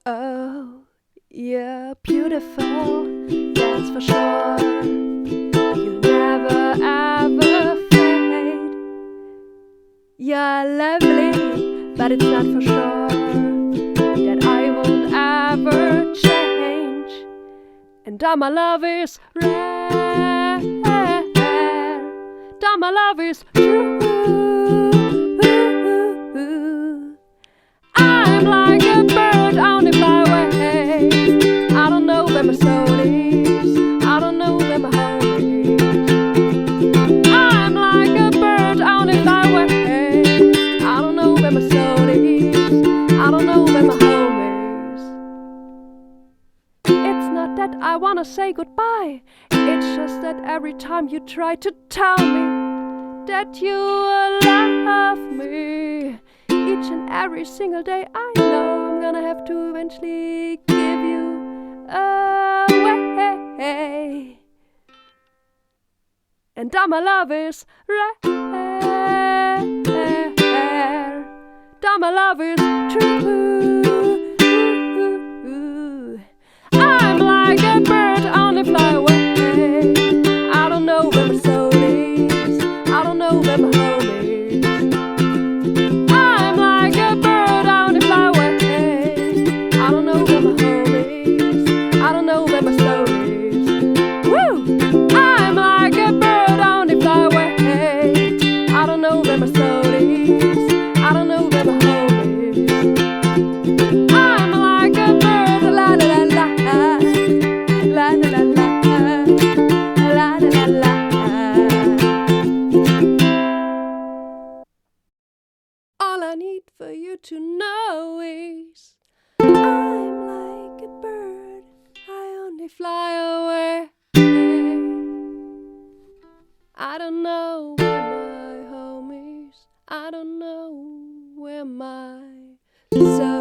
Oh, you're beautiful, that's for sure. You'll never ever fade. You're lovely, but it's not for sure that I won't ever change. And all my love is rare, all my love is true. I'm like a bird on the flyway. I don't know where my soul is, I don't know where my home is. I'm like a bird on the flyway. I don't know where my soul is, I don't know where my home is. It's not that I wanna say goodbye, it's just that every time you try to tell me that you love me, each and every single day I know I'm gonna have to eventually give you away. And all my love is rare, all my love is true. I'm like a bird on the flyway. I don't know where my soul is, I don't know where my home is. I'm like a bird on the flyway. I don't know where my home is, I don't know where my soul is. Woo! I'm like a bird on the flyway. I don't know where my soul is, I don't know where my home is. I'm like a bird, la la la la, la la la la, la la la la. All I need for you to know is I'm like a bird, I only fly away. I don't know where my home is, I don't know where my soul